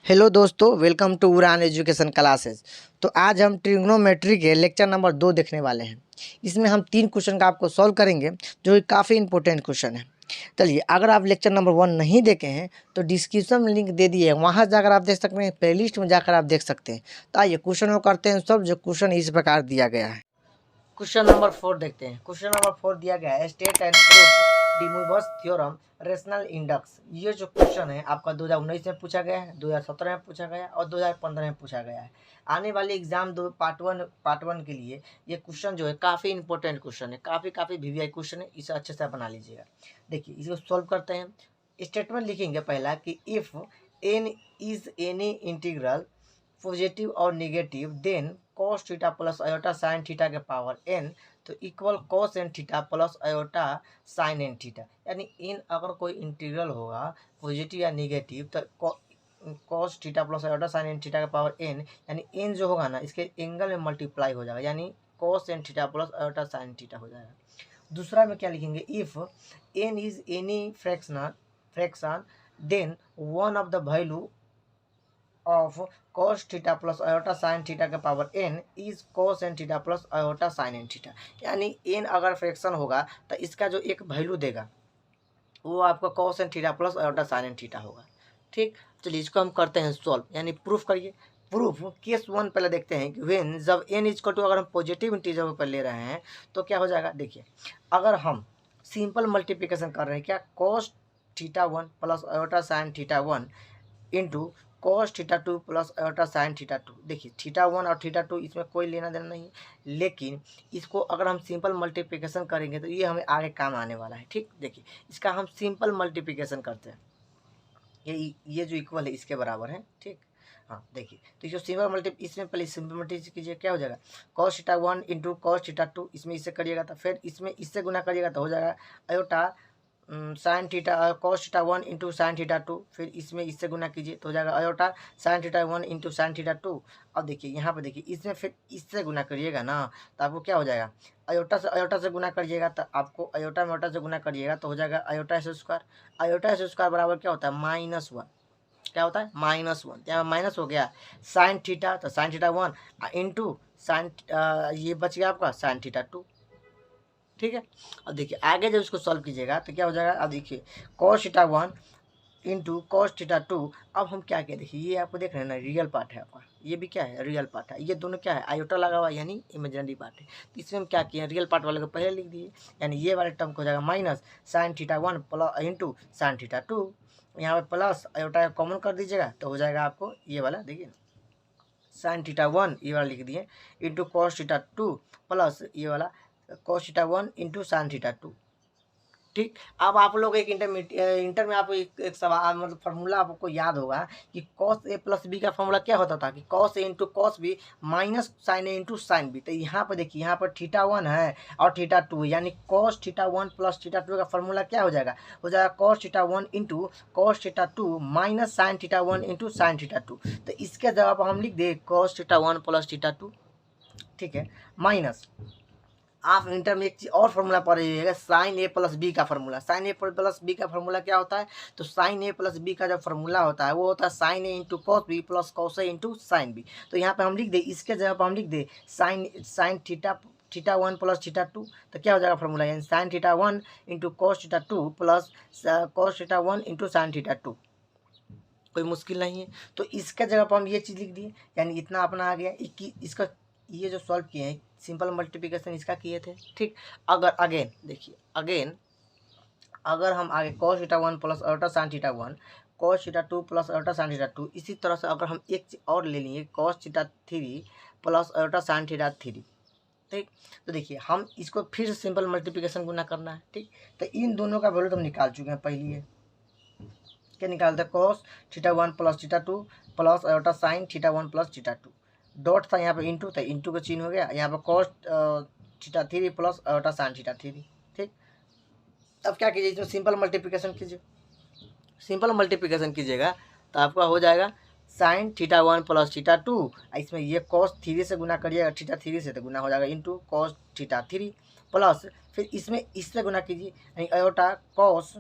Hello दोस्तों, welcome to उड़ान education classes. तो आज हम ट्रिग्नोमेट्री के लेक्चर नंबर 2 देखने वाले हैं। इसमें हम 3 क्वेश्चन का आपको सॉल्व करेंगे जो कि काफ़ी इंपॉर्टेंट क्वेश्चन है। चलिए, अगर आप लेक्चर नंबर 1 नहीं देखे हैं तो डिस्क्रिप्शन में लिंक दे दिए, वहाँ जाकर आप देख सकते हैं, प्लेलिस्ट में जाकर आप देख सकते हैं। तो आइए क्वेश्चन को करते हैं सब। जो क्वेश्चन इस प्रकार दिया गया है। क्वेश्चन नंबर 4 देखते हैं। क्वेश्चन नंबर 4 दिया गया है, state and proof De Moivre's theorem rational index. ये जो क्वेश्चन है आपका 2019 में पूछा गया है, 2017 में पूछा गया है और 2015 में पूछा गया है। आने वाले एग्जाम दो पार्ट वन के लिए ये क्वेश्चन जो है काफ़ी इंपॉर्टेंट क्वेश्चन है, काफ़ी वीवीआई क्वेश्चन है। इसे अच्छे से बना लीजिएगा। देखिए, इसको सॉल्व करते हैं। स्टेटमेंट लिखेंगे पहला कि if n is any integral positive और negative then cos theta plus iota sine theta के पावर n तो equal cos n theta plus iota sine n theta. यानी इन अगर कोई इंटीग्रल होगा पॉजिटिव या नेगेटिव तो cos theta plus iota sine n theta के पावर n, यानी n जो होगा ना इसके एंगल में मल्टीप्लाई हो जाएगा, यानी cos n theta plus iota sine theta हो जाएगा। दूसरा में क्या लिखेंगे, if n is any fraction then one of the value of cos theta plus iota sine theta के power n is cos n theta plus iota sine n theta. यानी n अगर fraction होगा तो इसका जो एक वैल्यू देगा वो आपका cos n theta plus iota sine n theta होगा। ठीक, चलिए इसको हम करते हैं सॉल्व, यानी प्रूफ करिए। प्रूफ केस 1 पहले देखते हैं कि व्हेन जब n इक्वल टू, अगर हम पॉजिटिव इंटीजर पर ले रहे हैं तो क्या हो जाएगा। देखिए, अगर हम सिंपल मल्टीप्लिकेशन कर रहे हैं, क्या cos theta 1 plus iota sine theta 1 into cos theta 2 plus iota sine theta 2। देखिए, थीटा 1 और थीटा 2 इसमें कोई लेना देना नहीं है, लेकिन इसको अगर हम सिंपल मल्टीप्लिकेशन करेंगे तो ये हमें आगे काम आने वाला है। ठीक, देखिए इसका हम सिंपल मल्टीप्लिकेशन करते हैं, ये जो इक्वल है इसके बराबर है। ठीक, हाँ देखिए, तो जो सिंपल मल्टी, इसमें पहले सिंपल मल्टीप्लिकेशन कीजिए, क्या हो जाएगा cos theta 1 into cos theta 2, इसमें इससे करिएगा तो फिर इसमें इससे गुना करिएगा तो हो जाएगा iota sine theta cos theta 1 into sine theta 2, फिर इसमें इससे गुना कीजिए तो हो जाएगा iota sine theta 1 into sine theta 2। अब देखिए यहाँ पे देखिए, इसमें फिर इससे गुना करिएगा ना तो आपको क्या हो जाएगा, आयोटा से गुना करिएगा तो आपको आयोटा में आयोटा से गुना करिएगा तो हो जाएगा iota s square. Iota s square बराबर क्या होता है, -1। क्या होता है, -1। यहाँ माइनस हो गया साइन थीटा, तो साइन थीटा 1 इंटू साइन, ये बच गया आपका साइन थीटा 2। ठीक है, अब देखिए आगे जब इसको सॉल्व कीजिएगा तो क्या हो जाएगा। अब देखिए cos theta 1 into cos theta 2। अब हम क्या किए, देखिए ये आपको देख रहे हैं ना, रियल पार्ट है आपका, ये भी क्या है, रियल पार्ट है। ये दोनों क्या है, आयोटा लगा हुआ है यानी इमेजिनरी पार्ट है। तो इसमें हम क्या किए, रियल पार्ट वाले को पहले लिख दिए, यानी ये वाले टर्म को हो जाएगा minus sign theta 1 plus into sine theta 2। यहाँ पे प्लस आयोटा कॉमन कर दीजिएगा तो हो जाएगा आपको ये वाला, देखिए साइन थीटा 1 ये वाला लिख दिए इंटू cos थीटा 2 प्लस ये वाला cos theta 1 into sine theta 2। ठीक, अब आप लोग एक इंटर में आप एक सवाल, मतलब फार्मूला आपको याद होगा कि cos a प्लस बी का फार्मूला क्या होता था कि cos a into cos B minus sine A into sine B. तो यहाँ पर देखिए, यहाँ पर थीटा 1 है और थीटा 2 है, यानी cos थीटा 1 प्लस थीटा 2 का फार्मूला क्या हो जाएगा, cos theta 1 into cos theta 2 minus sign theta 1 into sine theta 2। तो इसके जवाब हम लिख दे cos थीटा 1 प्लस थीटा 2। ठीक है, माइनस आप इंटर में एक चीज और फार्मूला पढ़िएगा, साइन ए प्लस बी का फार्मूला। साइन ए प्लस बी का फार्मूला क्या होता है, तो साइन ए प्लस बी का जो फार्मूला होता है वो होता है sine A into cos B plus cos A into sine B. तो यहाँ पे हम लिख दे, इसके जगह पर हम लिख दे साइन थीटा 1 प्लस थीटा 2। तो क्या हो जाएगा फार्मूला, यानी sign theta 1 into cos theta 2 plus cos theta 1 into sine theta 2। कोई मुश्किल नहीं है। तो इसके जगह पर हम ये चीज़ लिख दिए, यानी इतना अपना आ गया। इसका ये जो सॉल्व किए हैं सिंपल मल्टीप्लिकेशन इसका किए थे। ठीक, अगर अगेन देखिए, अगर हम आगे cos theta 1 plus iota sine theta 1 cos theta 2 plus iota sine theta 2, इसी तरह से अगर हम एक चीज और ले लेंगे cos theta 3 plus iota sine theta 3। ठीक, तो देखिए हम इसको फिर से सिंपल मल्टीप्लिकेशन गुना करना है। ठीक, तो इन दोनों का वैल्यू तो हम निकाल चुके हैं पहले है, क्या निकालते हैं, cos theta 1 plus theta 2 plus iota sine theta 1 plus theta 2। Dot था यहाँ पे इंटू था, इंटू का चिन्ह हो गया, यहाँ पे cos theta 3 plus iota sine theta 3। ठीक, अब क्या कीजिए, इसमें सिंपल मल्टीप्लिकेशन कीजिए। सिंपल मल्टीप्लिकेशन कीजिएगा तो आपका हो जाएगा साइन थीटा 1 प्लस थीटा 2, इसमें ये cos 3 से गुना करिएगा, थीटा 3 से तो गुना हो जाएगा इंटू cos थीटा 3 प्लस फिर इसमें इससे गुना कीजिए, यानी iota cos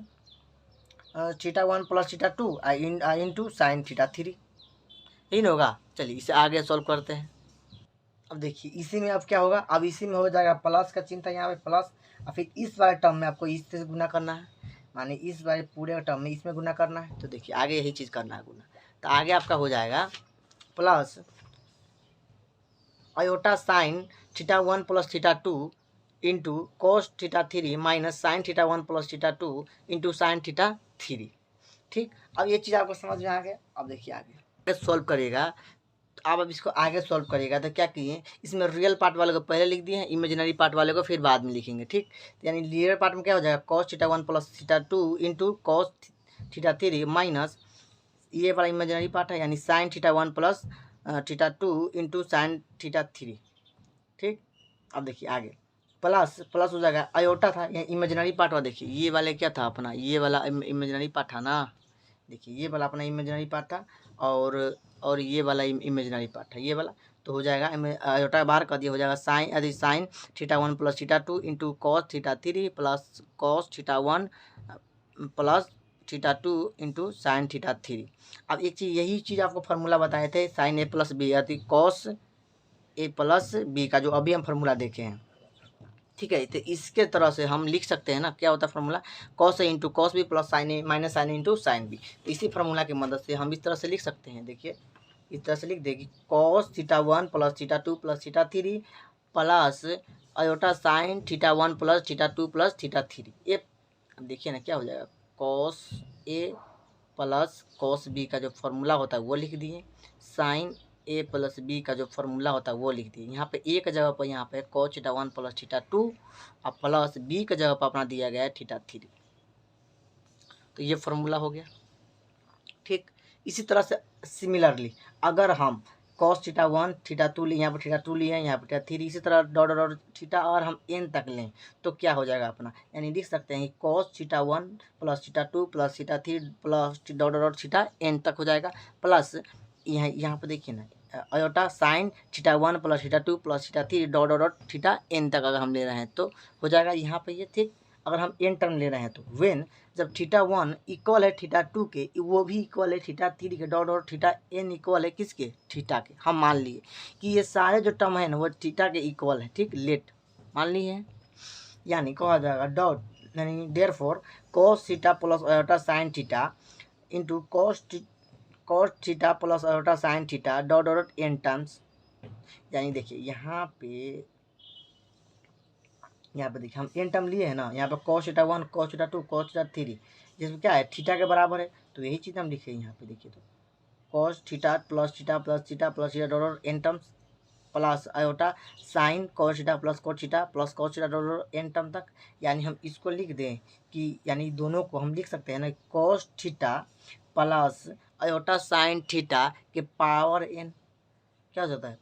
theta 1 plus theta 2 into sine theta 3। यही ना होगा। चलिए इसे आगे सॉल्व करते हैं। अब देखिए इसी में अब क्या होगा, अब इसी में हो जाएगा प्लस का चिन्ह था यहाँ पे प्लस, और फिर इस वाले टर्म में आपको इससे गुना करना है, माने इस वाले पूरे टर्म में इसमें गुना करना है। तो देखिए आगे यही चीज़ करना है गुना। तो आगे आपका हो जाएगा plus iota sine theta 1 plus theta 2 into cos theta 3 minus sign theta 1 plus theta 2 into sine theta 3। ठीक, अब ये चीज़ आपको समझ में आ गया। अब देखिए आगे सॉल्व करिएगा, तो आप अब इसको आगे सॉल्व करिएगा तो क्या किए, इसमें रियल पार्ट वाले को पहले लिख दिए हैं, इमेजिनरी पार्ट वाले को फिर बाद में लिखेंगे। ठीक, तो यानी रियल पार्ट में क्या हो जाएगा, cos theta 1 plus theta 2 into cos theta 3 minus ये वाला इमेजिनरी पार्ट है यानी sign theta 1 plus theta 2 into sine theta 3। ठीक, अब देखिए आगे प्लस प्लस हो जाएगा, आयोटा था ये इमेजिनरी पार्ट हुआ। देखिए ये वाले क्या था अपना, ये वाला इमेजिनरी पार्ट था ना, देखिए ये वाला अपना इमेजिनरी पार्ट था, और ये वाला इमेजिनरी पार्ट है ये वाला। तो हो जाएगा आयोटा बाहर कर दिया, हो जाएगा साइन यदि sign theta 1 plus theta 2 into cos theta 3 plus cos theta 1 plus theta 2 into sine theta 3। अब एक चीज़, यही चीज़ आपको फार्मूला बताए थे साइन ए प्लस बी यदि कॉस ए प्लस बी का जो अभी हम फार्मूला देखे हैं। ठीक है, तो इसके तरह से हम लिख सकते हैं ना, क्या होता है formula, cos A into cos B plus sine A minus sine A into sine B. तो इसी फार्मूला की मदद से हम इस तरह से लिख सकते हैं। देखिए इस तरह से लिख देगी, cos theta 1 plus theta 2 plus theta 3 plus iota sine theta 1 plus theta 2 plus theta 3। ये देखिए ना क्या हो जाएगा, cos A plus cos B का जो फार्मूला होता है वो लिख दिए, साइन ए प्लस बी का जो फार्मूला होता है वो लिख दिए। यहाँ पे ए का जगह पर यहाँ पे कॉस थीटा 1 प्लस थीटा 2 और प्लस बी का जगह पर अपना दिया गया है थीटा 3। तो ये फार्मूला हो गया। ठीक, इसी तरह से सिमिलरली अगर हम कॉस थीटा 1 थीटा 2 लिए, यहाँ पर थीटा 2 लिए हैं, यहाँ पर थीटा 3, इसी तरह डॉट डॉट थीटा और हम एन तक लें तो क्या हो जाएगा अपना, यानी लिख सकते हैं cos theta 1 plus theta 2 plus theta 3 plus dot dot theta N तक हो जाएगा। प्लस यहाँ पर देखिए ना iota sine theta 1 plus theta 2 plus theta 3 dot dot theta N तक अगर हम ले रहे हैं तो हो जाएगा यहाँ पे ये। ठीक, अगर हम एन टर्म ले रहे हैं तो वेन जब थीटा 1 इक्वल है थीटा 2 के, वो भी इक्वल है थीटा 3 के, dot dot theta N equal है किसके, थीटा के। हम मान लिए कि ये सारे जो टर्म है ना वो थीटा के इक्वल है। ठीक, लेट मान लिए हैं, यानी कहा जाएगा डॉट यानी therefore cos theta plus iota sine theta into cos theta plus iota sine theta dot dot N terms. यानी देखिए यहाँ पे देखिए हम एन टर्म लिए हैं ना, यहाँ पे cos theta 1 cos theta 2 cos theta 3 जिसमें क्या है थीटा के बराबर है, तो यही चीज़ हम लिखे यहाँ पे। देखिए तो cos theta plus theta plus theta plus theta dot N terms plus iota sine cos theta plus cos theta dot N term तक। यानी हम इसको लिख दें कि यानी दोनों को हम लिख सकते हैं ना, cos theta plus iota sine theta के पावर एन क्या हो जाता है,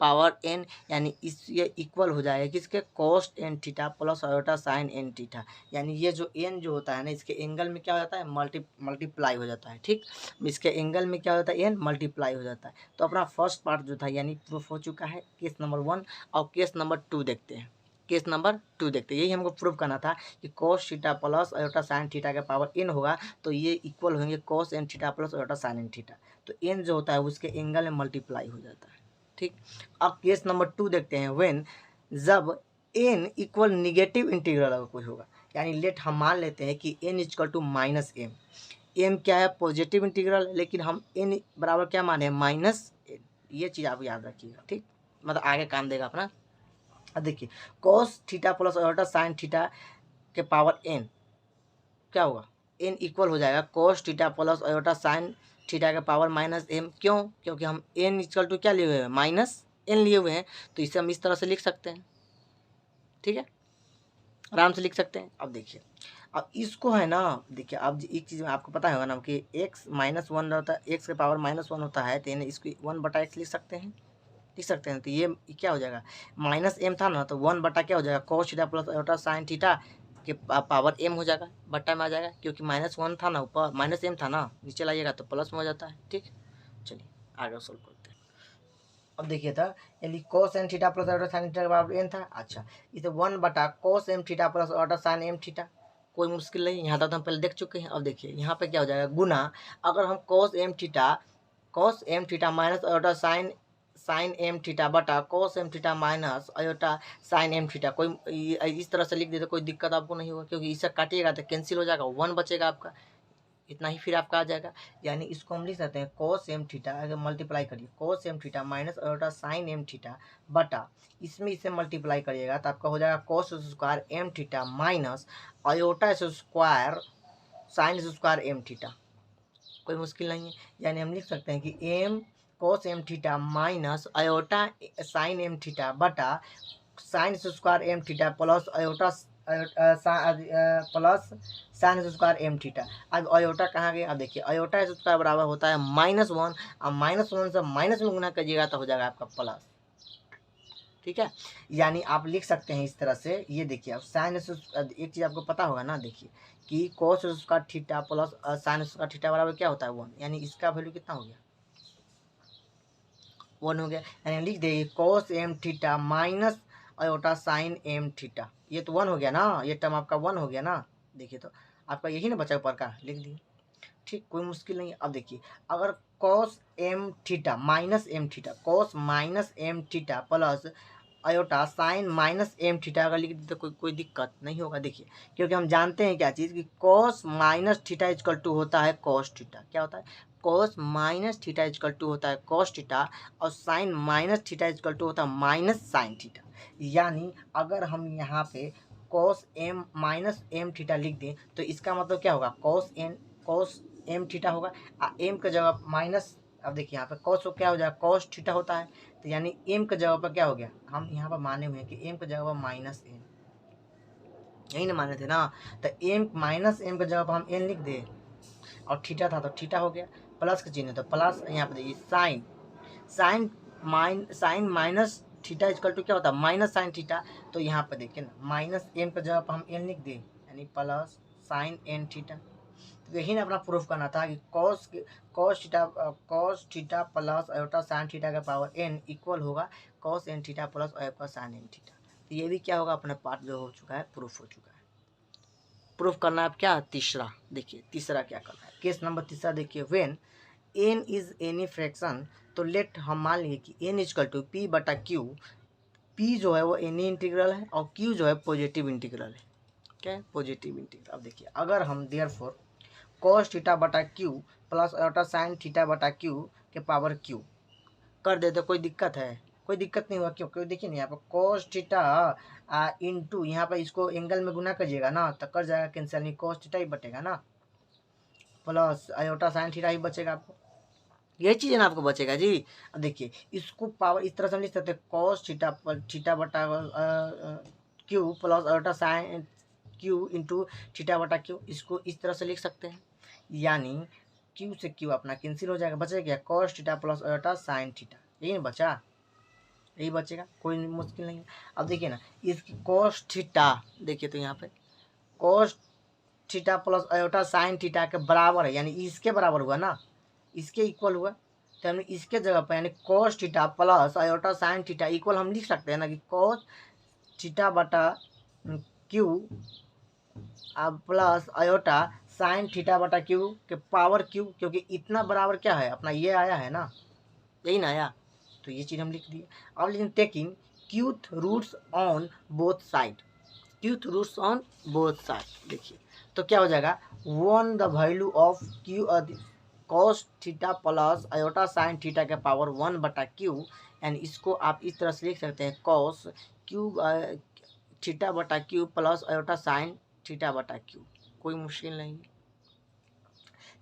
पावर एन, यानी इस ये इक्वल हो जाएगा किसके, cos N theta plus iota sine N theta. यानी ये जो एन जो होता है ना इसके एंगल में क्या हो जाता है, मल्टीप्लाई हो जाता है। ठीक, इसके एंगल में क्या होता है, एन मल्टीप्लाई हो जाता है। तो अपना फर्स्ट पार्ट जो था यानी प्रूफ हो चुका है। केस नंबर 1 और केस नंबर 2 देखते हैं। केस नंबर 2 देखते हैं, यही हमको प्रूव करना था कि cos theta plus iota sine theta का पावर एन होगा तो ये इक्वल होंगे cos N theta plus iota sine N theta. तो एन जो होता है उसके एंगल में मल्टीप्लाई हो जाता है। ठीक, अब केस नंबर 2 देखते हैं, व्हेन जब n इक्वल निगेटिव इंटीग्रल अगर कोई होगा, यानी लेट हम मान लेते हैं कि n equal to minus M. M क्या है, पॉजिटिव इंटीग्रल, लेकिन हम n बराबर क्या माने, माइनस एन। ये चीज़ आप याद रखिएगा। ठीक, मतलब आगे काम देगा अपना। अब देखिए cos theta plus iota sine theta के पावर n क्या होगा, n इक्वल हो जाएगा cos theta plus iota sine theta का पावर माइनस एम। क्यों, क्योंकि हम n इक्वल टू क्या लिए हुए हैं, माइनस एन लिए हुए हैं, तो इसे हम इस तरह से लिख सकते हैं। ठीक है, आराम से लिख सकते हैं। अब देखिए अब इसको है ना, देखिए अब एक चीज़ आपको पता होगा ना कि x माइनस 1 होता है, x के पावर -1 होता है, तो इसको 1/x लिख सकते हैं, तो ये क्या हो जाएगा, माइनस एम था ना तो 1 बटा क्या हो जाएगा, cos theta plus iota sine theta के पावर m हो जाएगा, बट्टा में आ जाएगा, क्योंकि -1 था ना ऊपर, माइनस एम था ना नीचे लाइएगा तो प्लस में हो जाता है। ठीक, चलिए आगे सोल्व करते हैं। अब देखिए था यानी cos n theta plus iota sine theta के बराबर n था। अच्छा, इसे 1 बटा cos m theta plus iota sign m theta, कोई मुश्किल नहीं, यहाँ तक तो हम पहले देख चुके हैं। अब देखिए यहाँ पे क्या हो जाएगा, गुना अगर हम cos m theta cos M theta minus iota sine M theta बटा cos M theta minus iota sine M theta. कोई इस तरह से लिख देते कोई दिक्कत आपको नहीं होगा, क्योंकि इसे काटिएगा तो कैंसिल हो जाएगा, 1 बचेगा आपका, इतना ही फिर आपका आ जाएगा। यानी इसको हम लिख सकते हैं कॉस एम थीटा, अगर मल्टीप्लाई करिए cos M theta minus iota sine M theta बटा इसमें इसे मल्टीप्लाई करिएगा तो आपका हो जाएगा cos square M theta minus iota square sine square M theta. कोई मुश्किल नहीं है, यानी हम लिख सकते हैं कि m cos M theta minus iota sine M theta बटा sine square M theta plus iota plus sine square M theta. अब आयोटा कहाँ गया, अब देखिए आयोटा स्क्वायर बराबर होता है -1, अब -1 से माइनस में गुना करिएगा तो हो जाएगा आपका प्लस। ठीक है, यानी आप लिख सकते हैं इस तरह से। ये देखिए अब साइन, एक चीज़ आपको पता होगा ना, देखिए कि cos square theta plus sine square theta बराबर क्या होता है 1, यानी इसका वैल्यू कितना हो गया 1 हो गया। यानी लिख देंगे cos M theta minus iota sine M theta, ये तो 1 हो गया ना, ये टर्म आपका 1 हो गया ना। देखिए तो आपका यही ना बचा ऊपर का, लिख दिए। ठीक, कोई मुश्किल नहीं है। अब देखिए अगर cos M theta minus M theta, cos minus M theta plus iota sine minus M theta अगर लिख दी तो कोई दिक्कत नहीं होगा। देखिए क्योंकि हम जानते हैं क्या चीज़ कि cos minus theta equal to होता है कॉस थीटा। क्या होता है, cos minus theta equal to होता है कॉस थीटा, और sine minus theta equal to होता है माइनस साइन थीटा। यानी अगर हम यहाँ पे cos M minus M theta लिख दें तो इसका मतलब क्या होगा, कॉस एम थीटा होगा, एम का जगह माइनस। अब देखिए यहाँ पे कॉस क्या हो जाएगा, कॉस थीटा होता है, तो यानी एम का जगह पर क्या हो गया, हम यहाँ पर माने हुए हैं कि एम का जगह पर माइनस एन, यही ना माने थे ना। तो एम माइनस एम का जगह पर हम एन लिख दे, और थीटा था तो थीटा हो गया, प्लस का चिन्ह तो प्लस। यहाँ पर देखिए sine minus theta equal to क्या होता है माइनस साइन थीटा। तो यहाँ पर देखिए ना माइनस एम का जगह पर हम एन लिख दे, यानी प्लस साइन एन थीटा। तो यही ना अपना प्रूफ करना था कि cos theta plus iota sine theta का पावर n इक्वल होगा cos N theta plus iota sine N theta. तो ये भी क्या होगा, अपना पार्ट जो हो चुका है प्रूफ हो चुका है। प्रूफ करना है अब क्या, तीसरा। देखिए तीसरा क्या करना है, केस नंबर तीसरा देखिए, when n is any fraction, तो लेट हम मान लिए कि n इजकल टू पी बटा क्यू। p जो है वो एनी इंटीग्रल है और q जो है पॉजिटिव इंटीग्रल है। क्या है, पॉजिटिव इंटीग्रल। अब देखिए अगर हम देयरफॉर कॉस थीटा बटा Q plus iota sine theta बटा क्यू के पावर क्यू कर दे तो कोई दिक्कत है, कोई दिक्कत नहीं हुआ। क्यों, क्योंकि देखिए ना यहाँ पर कॉस थीटा इंटू यहाँ पर इसको एंगल में गुना करिएगा ना तो कर जाएगा कैंसिल, नहीं कॉस थीटा ही बटेगा ना, प्लस आयोटा साइन थीटा ही बचेगा आपको, यही चीज़ है ना आपको बचेगा जी। अब देखिए इसको पावर इस तरह से हम लिख सकते हैं कॉस थीटा बटा Q plus iota sign Q into theta बटा क्यू, इसको इस तरह से लिख सकते हैं। यानी क्यू से क्यू अपना कैंसिल हो जाएगा, बचेगा क्या cos theta plus iota sine theta, यही नहीं बचा, यही बचेगा, कोई मुश्किल नहीं है। अब देखिए ना इसकी कॉस थीटा, देखिए तो यहाँ पे cos theta plus iota sine theta के बराबर है, यानी इसके बराबर हुआ ना, इसके इक्वल हुआ। तो हमने इसके जगह पर यानी cos theta plus iota sine theta equal हम लिख सकते हैं ना कि कॉस थीटा बटा Q plus iota sine theta बटा क्यू के पावर क्यू, क्योंकि इतना बराबर क्या है अपना ये आया है ना, यही ना आया, तो ये चीज़ हम लिख दिए। अब लेकिन taking qth roots on both side, qth roots on both side, देखिए तो क्या हो जाएगा 1 the value of q cos theta plus iota sine theta के पावर 1 बटा क्यू, एंड इसको आप इस तरह से लिख सकते हैं कॉस क्यू थीटा बटा Q plus iota sine theta बटा क्यू, कोई मुश्किल नहीं।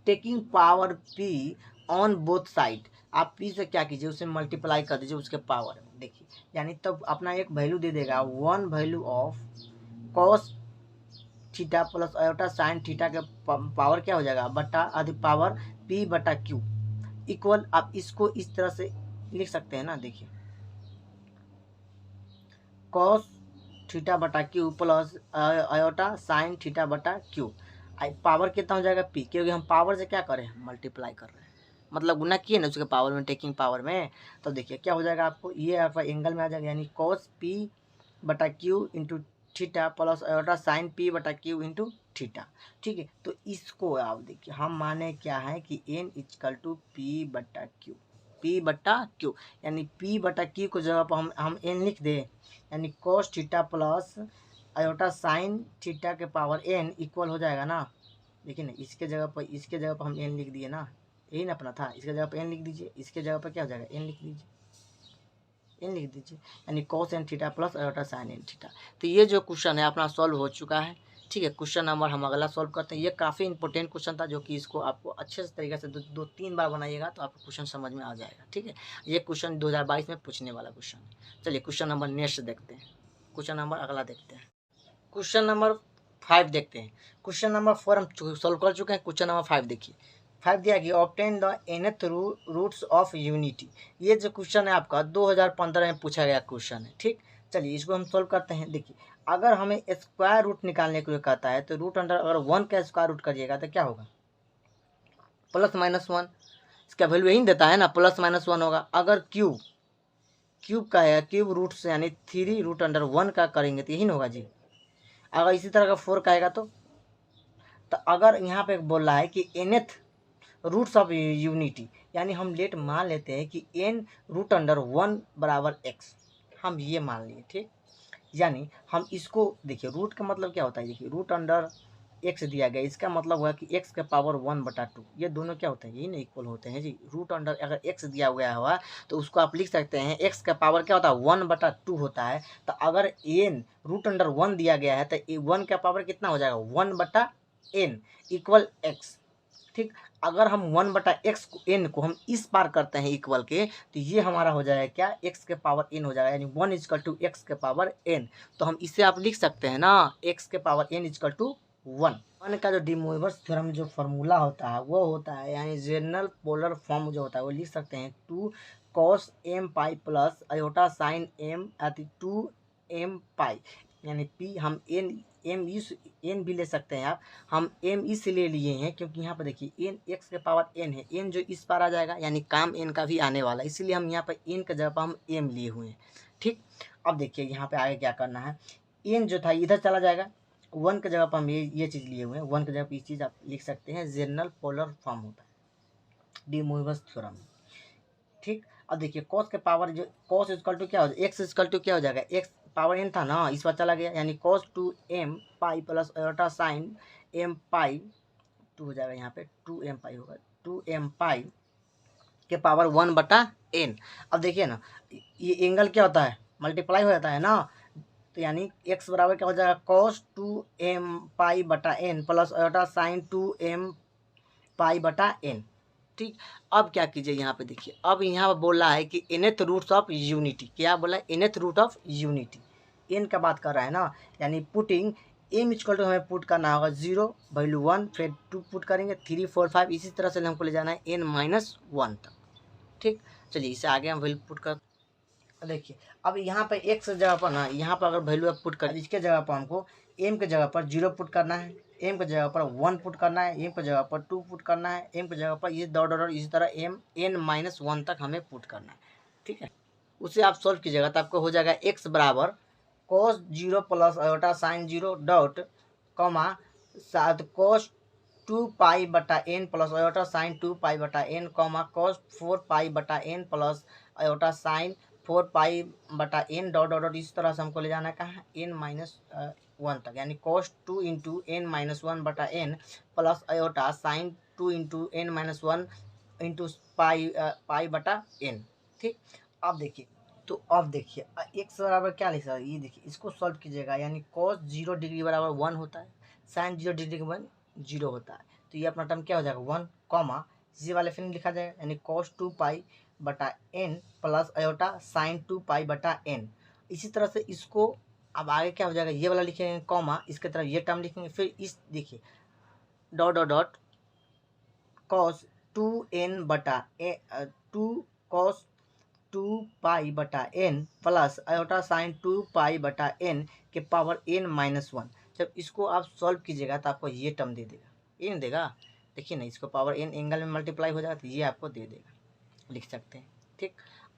Taking power P on both side, आप पी से क्या कीजिए उसे मल्टीप्लाई कर दीजिए उसके पावर, देखिए यानी तब अपना एक वैल्यू दे देगा 1 value of cos theta plus iota sine theta के पावर क्या हो जाएगा बटा आधी पावर पी बटा क्यू इक्वल, आप इसको इस तरह से लिख सकते हैं ना, देखिए कॉस थीटा बटा Q plus iota sine theta बटा क्यू, पावर कितना हो जाएगा पी, क्योंकि हम पावर से क्या करें मल्टीप्लाई कर रहे हैं, मतलब गुना किए ना उसके पावर में, टेकिंग पावर में। तो देखिए क्या हो जाएगा आपको, ये आपका एंगल में आ जाएगा, यानी कॉस पी बटा Q into theta plus iota sign P बटा क्यू इंटू थीटा। ठीक है, तो इसको आप देखिए हम माने क्या है कि एन इक्वल टू पी बटा क्यू, पी बटा क्यू, यानी पी बटा क्यू को जगह पर हम एन लिख दे, यानी cos theta plus iota sine theta के पावर एन इक्वल हो जाएगा ना। देखिए ना, इसके जगह पर हम एन लिख दिए ना, यही ना अपना था, इसके जगह पर एन लिख दीजिए, इसके जगह पर क्या हो जाएगा एन लिख दीजिए, एन लिख दीजिए, यानी cos N theta plus iota sine N theta. तो ये जो क्वेश्चन है अपना सॉल्व हो चुका है। ठीक है, क्वेश्चन नंबर हम अगला सॉल्व करते हैं। ये काफ़ी इंपॉर्टेंट क्वेश्चन था, जो कि इसको आपको अच्छे से तरीके से दो तीन बार बनाइएगा तो आपको क्वेश्चन समझ में आ जाएगा। ठीक है, ये क्वेश्चन 2022 में पूछने वाला क्वेश्चन है। चलिए क्वेश्चन नंबर नेक्स्ट देखते हैं, क्वेश्चन नंबर अगला देखते हैं। क्वेश्चन नंबर 5 देखते हैं। क्वेश्चन नंबर 4 हम सॉल्व कर चुके हैं। क्वेश्चन नंबर 5 देखिए, 5 दिया कि obtain the nth roots of unity. ये जो क्वेश्चन है आपका 2015 में पूछा गया क्वेश्चन है। ठीक, चलिए इसको हम सॉल्व करते हैं। देखिए, अगर हमें स्क्वायर रूट निकालने के लिए कहता है तो रूट अंडर अगर 1 का स्क्वायर रूट करिएगा तो क्या होगा, प्लस माइनस 1। इसका वैल्यू यही देता है ना, प्लस माइनस 1 होगा। अगर क्यूब का है, क्यूब रूट से यानी 3 रूट अंडर 1 का करेंगे तो यही ना होगा जी। अगर इसी तरह का 4 का आएगा तो अगर यहाँ पे बोल रहा है कि nth रूट्स ऑफ यूनिटी, यानी हम लेट मान लेते हैं कि n रूट अंडर 1 बराबर x, हम ये मान लिए। ठीक, यानी हम इसको देखिए, रूट का मतलब क्या होता है, देखिए रूट अंडर x दिया गया, इसका मतलब हुआ कि x के पावर 1/2, ये दोनों क्या होते हैं, यही ना इक्वल होते हैं जी। रूट अंडर अगर x दिया गया हुआ तो उसको आप लिख सकते हैं x का पावर क्या होता है 1/2 होता है। तो अगर n रूट अंडर 1 दिया गया है तो 1 का पावर कितना हो जाएगा 1/n इक्वल x। ठीक, अगर हम 1/x को n को हम इस पार करते हैं इक्वल के, तो ये हमारा हो जाएगा क्या, x के पावर n हो जाएगा, यानी 1 इक्वल टू x के पावर n। तो हम इसे आप लिख सकते हैं ना, x के पावर n इक्वल टू 1 का जो डी मोइवर्स थ्योरम जो फॉर्मूला होता है वो होता है, यानी जनरल पोलर फॉर्म जो होता है वो लिख सकते हैं 2 cos m pi plus iota sign m अति 2 m पाई, यानी p हम n भी ले सकते हैं आप, हम m इसलिए लिए हैं क्योंकि यहाँ पर देखिए n x के पावर n है, n जो इस पार आ जाएगा यानी काम n का भी आने वाला है, इसीलिए हम यहाँ पर n के जगह पर हम m लिए हुए हैं। ठीक, अब देखिए यहाँ पे आगे क्या करना है, n जो था इधर चला जाएगा, 1 के जगह पर हम ये चीज़ लिए हुए हैं, 1 के जगह पर ये चीज़ आप लिख सकते हैं, जनरल पोलर फॉर्म होता है डी मोइवर्स थ्योरम। ठीक, अब देखिए cos के पावर जो cos इक्वल टू क्या हो जाएगा, x इक्वल टू क्या हो जाएगा, x पावर n था ना, इस बार चला गया, यानी cos 2m pi plus iota sign m पाई 2 हो जाएगा, यहाँ पे 2m पाई होगा, 2m पाई के पावर 1/n। अब देखिए ना, ये एंगल क्या होता है, मल्टीप्लाई हो जाता है ना, तो यानी x बराबर क्या हो जाएगा cos 2m पाई बटा n plus iota sign 2m पाई बटा n। ठीक, अब क्या कीजिए यहाँ पे देखिए, अब यहाँ पे बोल रहा है कि nth रूट्स ऑफ यूनिटी, क्या बोला है nth root of unity, n का बात कर रहा है ना, यानी पुटिंग m इक्वल टू हमें पुट करना होगा 0 वैल्यू 1, फिर 2 पुट करेंगे 3 4 5, इसी तरह से हमको ले जाना है n-1 तक। ठीक, चलिए इसे आगे हम वैल्यू पुट कर देखिए, अब यहाँ पे x जगह पर ना, यहाँ पर अगर वैल्यू पुट कर, इसके जगह पर हमको m के जगह पर 0 पुट करना है, m के जगह पर 1 पुट करना है, m के जगह पर 2 पुट करना है, m के जगह पर ये डॉट इसी तरह n-1 तक हमें पुट करना है। ठीक है, उसे आप सॉल्व कीजिएगा तो आपको हो जाएगा x बराबर cos 0 plus iota sign 0 dot comma साथ cos 2 पाई बटा n प्लस आयोटा साइन 2 पाई बटा n कॉमा cos 4 पाई बटा n प्लस आयोटा साइन 4 पाई बटा n डॉट इस तरह से हमको ले जाना है कहाँ n-1 तक, यानी cos 2 इंटू n-1 बटा n plus iota sign 2 into n-1 into pi बटा n। ठीक, अब देखिए, तो अब देखिए x बराबर क्या लिख सकते हैं, ये देखिए इसको सॉल्व कीजिएगा, यानी cos 0 डिग्री बराबर 1 होता है, साइन 0 डिग्री बराबर 0 होता है, तो ये अपना टर्म क्या हो जाएगा 1 कॉमा इसी वाले फिर लिखा जाएगा, यानी cos 2 पाई बटा n प्लस आयोटा साइन 2 पाई बटा n। इसी तरह से इसको अब आगे क्या हो जाएगा, ये वाला लिखेंगे कॉमा, इसके तरफ ये टर्म लिखेंगे, फिर इस देखिए डॉट cos 2n बटा 2 cos 2 पाई बटा n प्लस आयोटा साइन 2 पाई बटा n के पावर n-1। जब इसको आप सॉल्व कीजिएगा तो आपको ये टर्म दे देगा, ये नहीं देगा, देखिए ना, इसको पावर n एंगल में मल्टीप्लाई हो जाएगा तो ये आपको दे देगा, लिख सकते हैं। ठीक,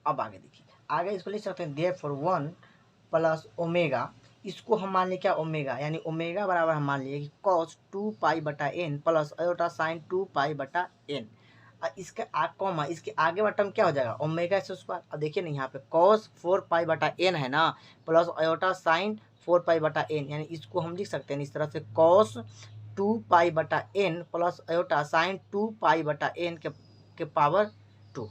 अब आगे देखिए, आगे इसको लिख सकते हैं देयरफॉर 1 प्लस ओमेगा इसको हम मान लिए क्या ओमेगा, यानी ओमेगा बराबर हम मान लिए कि cos 2π/n plus iota sign 2π/n। इसके कॉमा इसके आगे वाला टर्म क्या हो जाएगा ओमेगा स्क्वायर। अब देखिए ना यहाँ पे कॉस 4π/n है ना प्लस आयोटा साइन 4π/n, यानी इसको हम लिख सकते हैं इस तरह से cos 2π/n plus iota sign 2π/n के पावर 2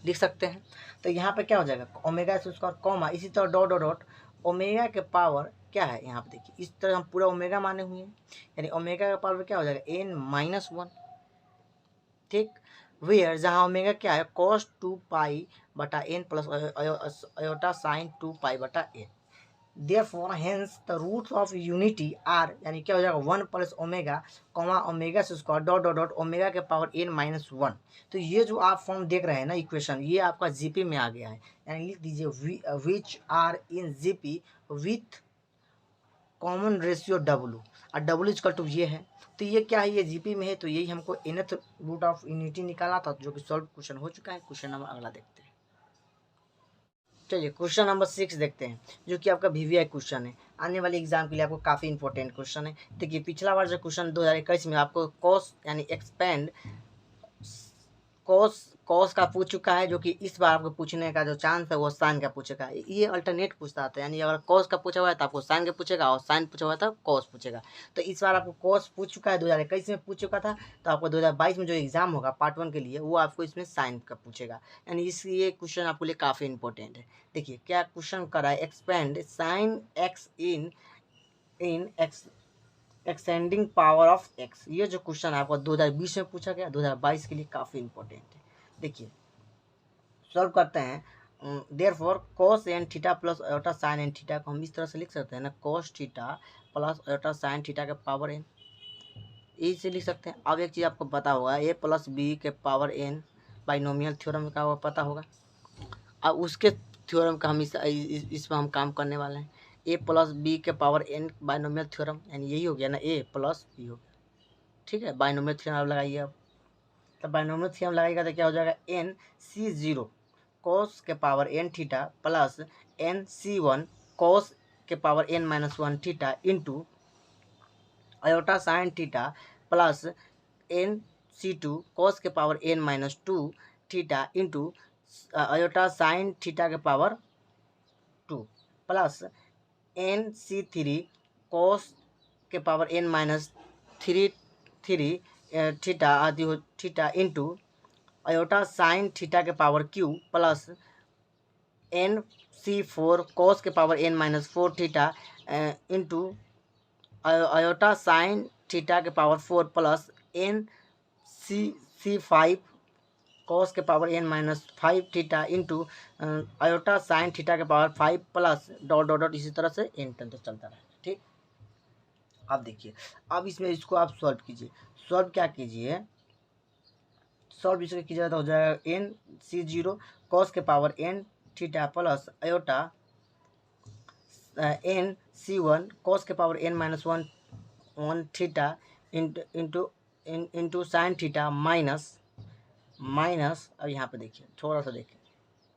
लिख सकते हैं। तो यहाँ पे क्या हो जाएगा ओमेगा स्क्वायर कॉमा इसी तरह डॉट डॉट डॉट ओमेगा के पावर क्या है, यहाँ पे देखिए इस तरह हम पूरा ओमेगा माने हुए हैं, यानी ओमेगा का पावर क्या हो जाएगा n-1, ठीक। वेयर जहाँ ओमेगा क्या है cos 2π/n plus iota sign 2π/n। Therefore hence the roots of unity are, यानी क्या हो जाएगा 1 plus omega comma omega square dot dot dot omega के पावर n-1। तो ये जो आप फॉर्म देख रहे हैं ना इक्वेशन, ये आपका जीपी में आ गया है, यानी लिख दीजिए which are in GP with common ratio W, और W इक्वल टू ये है। तो ये क्या है, ये जीपी में है, तो यही हमको nth रूट ऑफ यूनिटी निकाला था, जो कि सॉल्व क्वेश्चन हो चुका है। क्वेश्चन नंबर अगला देखते हैं। चलिए क्वेश्चन नंबर 6 देखते हैं, जो कि आपका VVI क्वेश्चन है, आने वाले एग्जाम के लिए आपको काफ़ी इंपॉर्टेंट क्वेश्चन है। देखिए पिछला बार जो क्वेश्चन 2021 में आपको कॉस यानी एक्सपेंड कॉस का पूछ चुका है, जो कि इस बार आपको पूछने का जो चांस है वो साइन का पूछेगा। ये अल्टरनेट पूछता था, यानी अगर कॉस का पूछा हुआ है तो आपको साइन का पूछेगा, और साइन पूछा हुआ था कॉस पूछेगा। तो इस बार आपको कॉस पूछ चुका है, 2021 में पूछ चुका था, तो आपको 2022 में जो एग्जाम होगा पार्ट 1 के लिए वो आपको इसमें साइन का पूछेगा, यानी ये क्वेश्चन आपके लिए काफ़ी इंपॉर्टेंट है। देखिए क्या क्वेश्चन कर रहा है, expand sine X in X extending power of X. ये जो क्वेश्चन आपको 2020 में पूछा गया, 2022 के लिए काफ़ी इंपॉर्टेंट है। देखिए सॉल्व करते हैं। Therefore cos n theta plus iota sine n theta को हम इस तरह से लिख सकते हैं ना, cos theta plus iota sine theta के पावर n, यही से लिख सकते हैं। अब एक चीज़ आपको पता होगा a प्लस बी के पावर n बाइनोमियल थ्योरम का वो पता होगा। अब उसके थ्योरम का हम इस पर हम काम करने वाले हैं, a प्लस बी के पावर n बाइनोमियल थ्योरम, यानी यही हो गया ना a प्लस बी हो गया, ठीक है। बाइनोमियल थ्योरम आप लगाइए, अब तो बाइनोमियल थ्योरम लगाएगा तो क्या हो जाएगा n/c0 cos के power n theta plus n/c1 cos के power n-1 theta into iota sine theta plus n/c2 cos के power n-2 theta into iota sine theta के पावर 2 प्लस n/c3 cos के पावर n-3 थीटा आदि हो theta into iota sine theta के power q plus n/c4 cos के power n-4 theta into iota sine theta के power 4 plus n/c5 cos के power n-5 theta into iota sine theta के power 5 plus dot dot dot, इसी तरह से n तक चलता रहे, ठीक। अब देखिए अब इसमें इसको आप सॉल्व कीजिए। सॉल्व क्या कीजिए, सॉल्व इसको कीजिएगा तो हो जाएगा n/c0 cos के power n theta plus iota n/c1 cos के power n-1 theta into sine theta minus अब यहाँ पे देखिए थोड़ा सा देखिए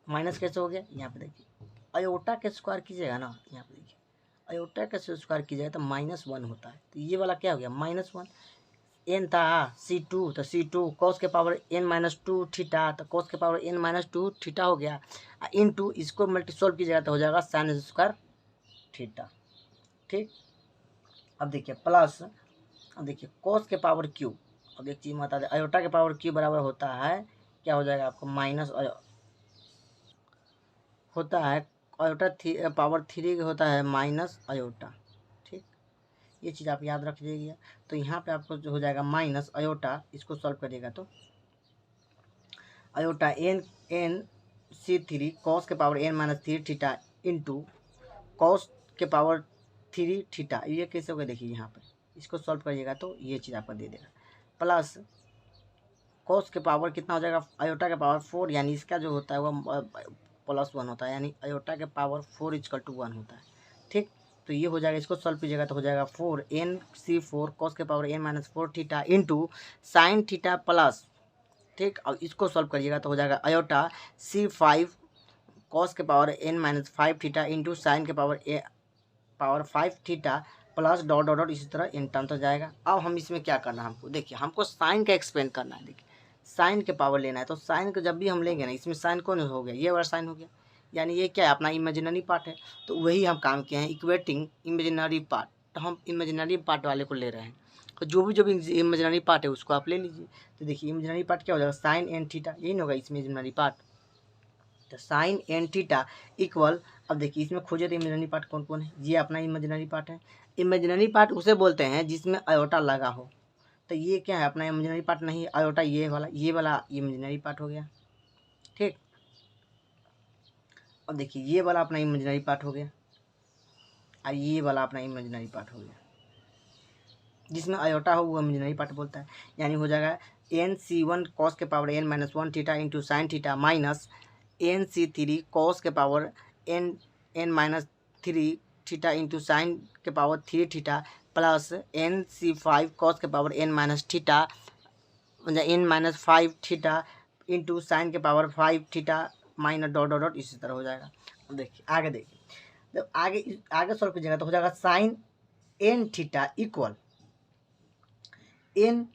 माइनस कैसे हो गया, यहाँ पे देखिए आयोटा के स्क्वायर कीजिएगा ना, यहाँ पे देखिए आयोटा के स्क्वायर कीजिएगा तो -1 होता है, तो ये वाला क्या हो गया -1। n था c2, तो c2 cos के पावर n-2 थीटा, तो cos के पावर n-2 थीटा हो गया, इंटू इसको मल्टी सॉल्व कीजिएगा तो हो जाएगा साइन स्क्वायर थीटा, ठीक। अब देखिए प्लस, अब देखिए cos के पावर q, अब एक चीज़ बता दें आयोटा के पावर q बराबर होता है क्या हो जाएगा आपको माइनस होता है आयोटा पावर 3 होता है माइनस आयोटा, ठीक। ये चीज़ आप याद रख लीजिएगा। तो यहाँ पे आपको जो हो जाएगा माइनस आयोटा, इसको सॉल्व करिएगा तो आयोटा n/c3 cos के power n-3 theta into cos के पावर 3 थीटा, ये कैसे होगा देखिए यहाँ पे इसको सॉल्व करिएगा तो ये चीज़ आपको दे देगा, प्लस cos के पावर कितना हो जाएगा आयोटा के पावर 4, यानी इसका जो होता है वो +1 होता है, यानी आयोटा के पावर 4 = 1 होता है, ठीक। तो ये हो जाएगा, इसको सॉल्व कीजिएगा तो हो जाएगा 4n/c4 cos के power n-4 theta into sine theta plus, ठीक। और इसको सॉल्व करिएगा तो हो जाएगा आयोटा c5 cos के power n-5 theta into sine के power power 5 theta plus dot dot dot इसी तरह इन टर्म तक जाएगा। अब हम इसमें क्या करना है हमको, देखिए हमको साइन का एक्सपेंड करना है। देखिए साइन के पावर लेना है, तो साइन को जब भी हम लेंगे ना, इसमें साइन कौन हो गया, ये वाला साइन हो गया, यानी ये क्या है अपना इमेजिनरी पार्ट है। तो वही हम काम किए हैं, इक्वेटिंग इमेजिनरी पार्ट। तो हम इमेजिनरी पार्ट वाले को ले रहे हैं, तो जो भी इमेजिनरी पार्ट है उसको आप ले लीजिए। तो देखिए इमेजिनरी पार्ट क्या हो जाएगा, साइन एन थीटा, यही होगा इसमें इमेजिनरी पार्ट। तो साइन एन थीटा इक्वल, अब देखिए इसमें खोजे तो इमेजिनरी पार्ट कौन कौन है, ये अपना इमेजिनरी पार्ट है। इमेजिनरी पार्ट उसे बोलते हैं जिसमें आयोटा लगा हो। तो ये क्या है अपना इमेजिनरी पार्ट नहीं, आयोटा ये वाला इमेजिनरी पार्ट हो गया, ठीक। और देखिए ये वाला अपना इमेजिनरी पार्ट हो गया, और ये वाला अपना इमेजिनरी पार्ट हो गया। जिसमें आयोटा हो वो इमेजिनरी पार्ट बोलता है, यानी हो जाएगा NC1 कॉस के power n-1 theta into sine theta minus NC3 cos के power n-3 theta into sine के power 3 theta plus NC5 cos के पावर n-थीटा n-5 थीटा इंटू साइन के power 5 theta minus dot dot dot इसी तरह हो जाएगा। देखिए आगे देखिए, जब आगे सॉल्व कीजिएगा तो हो जाएगा sine N theta equal N,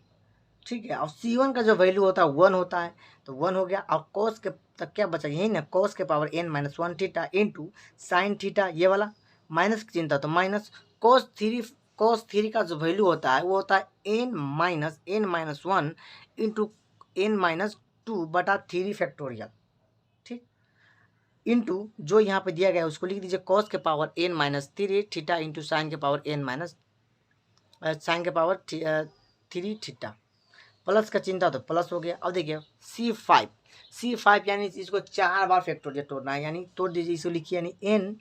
ठीक है। और C1 का जो वैल्यू होता है 1 होता है, तो 1 हो गया। और कॉस के तक क्या बचा, यही ना, कॉस के power n-1 theta into sine theta, ये वाला माइनस की चिंता तो माइनस कॉस थ्री का जो वैल्यू होता है वो होता है n-1 इंटू n-2 बटा 3 फैक्टोरियल, ठीक, इंटू जो यहाँ पे दिया गया है उसको लिख दीजिए कॉस के power n-3 theta into sine के पावर साइन के पावर 3 थीटा, प्लस का चिंता तो प्लस हो गया। अब देखिए C5 यानी इसको 4 बार फैक्टोरियल तोड़ना है, यानी तोड़ दीजिए, इसको लिखिए यानी n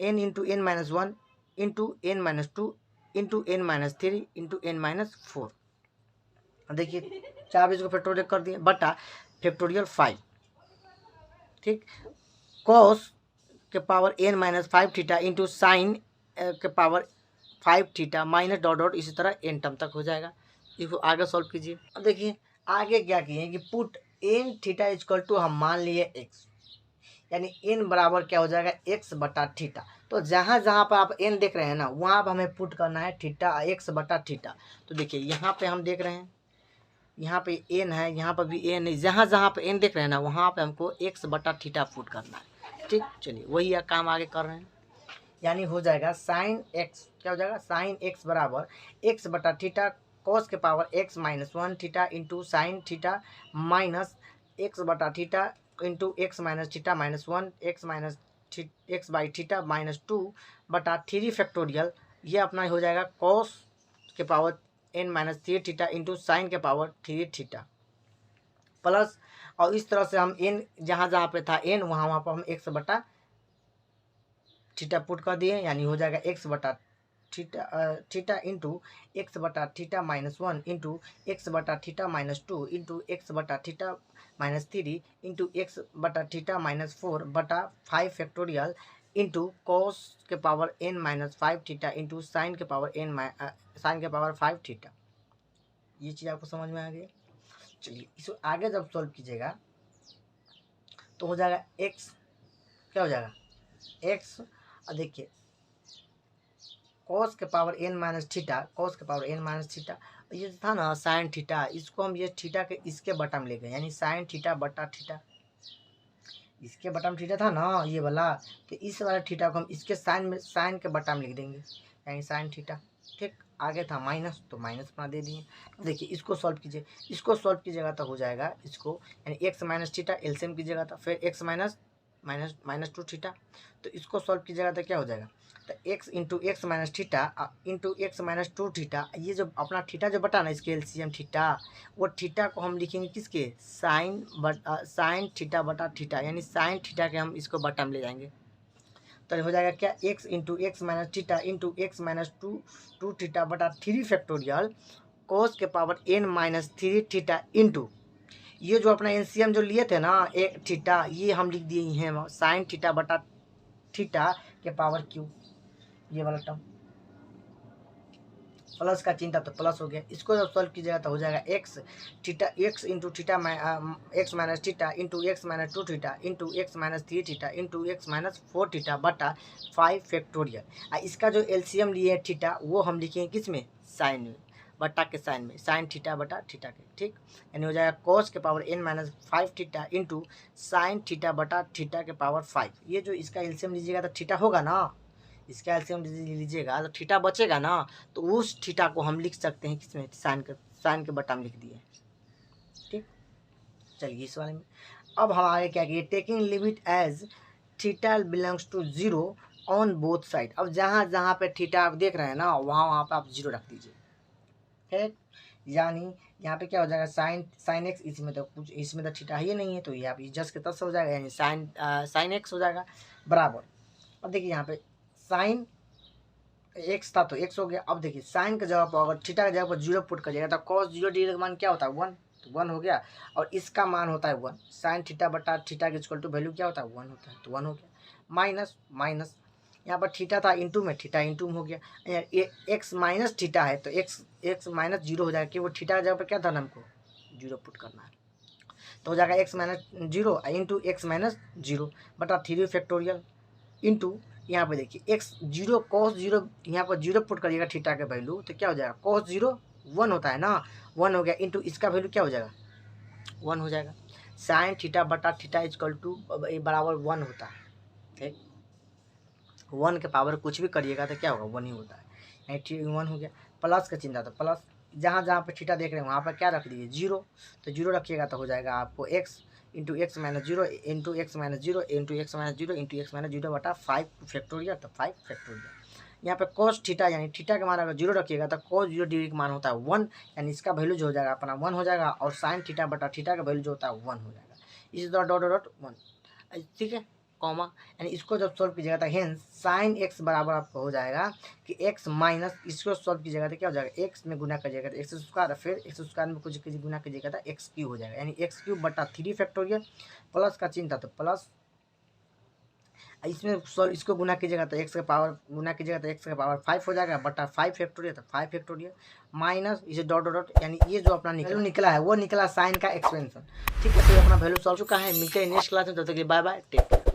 into n-1 into n-2 into n-3 into n-4। देखिए 4 इसको फैक्टोरियल कर दिए बटा फैक्टोरियल 5, ठीक, कॉस के power n-5 theta into sine के power 5 theta minus dot dot इसी तरह n टर्म तक हो जाएगा। इसको आगे सॉल्व कीजिए। अब देखिए आगे क्या किए कि put n theta equal to हम मान लिए x, यानी n बराबर क्या हो जाएगा x बटा थीटा। तो जहाँ जहाँ पर आप n देख रहे हैं ना वहाँ पर हमें पुट करना है थीटा x बटा थीटा। तो देखिए यहाँ पे हम देख रहे हैं, यहाँ पे n है, यहाँ पर भी n है, जहाँ जहाँ पे n देख रहे हैं ना वहाँ पे हमको x बटा थीटा पुट करना है, ठीक। चलिए वही काम आगे कर रहे हैं, यानी हो जाएगा साइन x, क्या हो जाएगा साइन x बराबर x बटा थीटा कॉस के power x-1 theta into sine theta minus x बटा थीटा इंटू x-थीटा-1 x बाई थीटा -2 बटा 3 फैक्टोरियल, ये अपना हो जाएगा कॉस के power n-3 theta into sine के पावर 3 थीटा प्लस, और इस तरह से हम n जहाँ जहाँ पे था n वहाँ पर हम x बटा थीटा पुट कर दिए, यानी हो जाएगा x बटा थीटा इंटू एक्स बटा थीटा -1 इंटू एक्स बटा थीटा -2 इंटू एक्स बटा थीटा -3 इंटू एक्स बटा थीटा -4 बटा 5 फैक्टोरियल इंटू कॉस के power n-5 theta into sine के पावर 5 थीटा। ये चीज़ आपको समझ में आ गई। चलिए इसको आगे जब सॉल्व कीजिएगा तो हो जाएगा x, क्या हो जाएगा x, और देखिए कॉस के पावर n-थीटा, ये था ना साइन थीटा, इसको हम ये थीटा के इसके बटा में ले गए, यानी साइन थीटा बटा थीटा, इसके बटा में थीटा था ना ये वाला, तो इस वाला थीटा को हम इसके साइन के बटा में लिख देंगे, यानी साइन थीटा, ठीक। आगे था माइनस तो माइनस अपना दे दिए। देखिए इसको सॉल्व कीजिए, इसको सॉल्व कीजिएगा तो हो जाएगा इसको, यानी x माइनस थीटा एलसीएम कीजिएगा तो फिर x माइनस 2 थीटा, तो इसको सॉल्व कीजिएगा तो क्या हो जाएगा, तो x into x minus theta into x minus 2 theta, ये जो अपना थीटा जो बटा ना इसके एलसीएम थीटा, वो थीटा को हम लिखेंगे किसके साइन थीटा बटा थीटा, यानी साइन थीटा के हम इसको बटा में ले जाएंगे, तो हो जाएगा क्या x into x minus theta into x minus 2 theta बटा 3 फैक्टोरियल कॉस के पावर n-3 थीटा इंटू ये जो अपना एलसीएम जो लिए थे ना एक थीटा, ये हम लिख दिए हैं साइन थीटा बटा थीटा के पावर क्यू, ये वाला टर्म, प्लस का चिन्ह था तो प्लस हो गया। इसको जब सॉल्व कीजिएगा तो हो जाएगा x theta x into theta x minus theta into x minus 2 theta into x minus 3 theta into x minus 4 theta बटा 5 फैक्टोरियल। इसका जो एलसीएम लिए है थीटा वो हम लिखेंगे किस में, साइन में, बटा के साइन में, साइन थीटा बटा थीटा के, ठीक। यानी हो जाएगा कोस के power n minus 5 theta into sine theta बटा थीटा के पावर 5। ये जो इसका एलसीएम लीजिएगा तो थीटा होगा ना, इसका एलसीएम लीजिएगा तो थीटा बचेगा ना, तो उस थीटा को हम लिख सकते हैं किसमें, साइन के बटा में लिख दिए, ठीक। चलिए इस वाले में अब हम आगे क्या किए, taking limit as theta belongs to 0 on both side. अब जहाँ जहाँ पे थीटा आप देख रहे हैं ना वहाँ पे आप 0 रख दीजिए, ठीक। यानी यहाँ पे क्या हो जाएगा, साइन एक्स, इसमें तो थीटा ही नहीं है तो ये आप जस्ट के तस हो जाएगा, यानी साइन एक्स हो जाएगा बराबर। अब देखिए यहाँ पे साइन एक्स था तो एक्स हो गया। अब देखिए साइन का जगह पर अगर थीटा की जगह पर 0 पुट करिएगा तो cos 0 डिग्री का मान क्या होता है 1, तो 1 हो गया, और इसका मान होता है 1, साइन थीटा बटा थीटा के इक्वल टू वैल्यू क्या होता है 1 होता है, तो 1 हो गया। माइनस माइनस यहाँ पर थीटा था इंटू में, थीटा इंटू में हो गया, एक्स माइनस थीटा है तो एक्स माइनस 0 हो जाएगा, कि वो थीटा की जगह पर क्या था हमको 0 पुट करना है, तो हो जाएगा x minus 0 into x minus 0 बटा 3 फैक्टोरियल इंटू यहाँ पे देखिए एक्स 0 cos 0, यहाँ पर 0 पुट करिएगा थीटा का वैल्यू तो क्या हो जाएगा cos 0 1 होता है ना, 1 हो गया इंटू इसका वैल्यू क्या हो जाएगा 1 हो जाएगा। साइन थीटा बटा थीटा इक्वल टू बराबर 1 होता है, ठीक। 1 के पावर कुछ भी करिएगा तो क्या होगा 1 ही होता है, यानी ठीक 1 हो गया। प्लस का चिन्ह था तो प्लस, जहाँ जहाँ पे थीटा देख रहे हैं वहाँ पर क्या रख दीजिए 0, तो 0 रखिएगा तो हो जाएगा आपको x into x minus 0 into x minus 0 into x minus 0 into x minus 0 बटा 5 फैक्टोरियल, तो 5 फैक्टोरियल। यहाँ पे cos थीटा यानी थीटा का मान अगर 0 रखिएगा तो cos 0 डिग्री का मान होता है 1, यानी इसका वैल्यू जो हो जाएगा अपना 1 हो जाएगा, और साइन थीटा बटा थीटा का वैल्यू जो होता है 1 हो जाएगा। इसी तरह डॉट डॉट 1, ठीक है, कॉमा, यानी इसको जब सॉल्व कीजिएगा तो हेंस साइन एक्स बराबर आपको हो जाएगा कि एक्स माइनस, इसको सॉल्व कीजिएगा तो क्या हो जाएगा एक्स में गुना करिएगा तो एक्स स्क्वायर, फिर एक्स स्क्वायर में कुछ गुना कीजिएगा तो एक्स क्यूब हो जाएगा, यानी एक्स क्यूब बटा 3 फैक्टोरियल। प्लस का चिन्ह था तो प्लस, इसमें सॉल्व इसको गुना कीजिएगा तो एक्स का पावर गुना कीजिएगा तो एक्स का पावर 5 हो जाएगा बटा 5 फैक्टोरियल, तो 5 फैक्टोरियल माइनस इसे डॉट डॉट डॉट, यानी ये जो अपना निकला है वो निकला साइन का एक्सपेंशन, ठीक है। तो अपना वैल्यू सॉल्व चुका है। मिलते हैं नेक्स्ट क्लास में, तब तक के लिए बाय बाय, टेक केयर।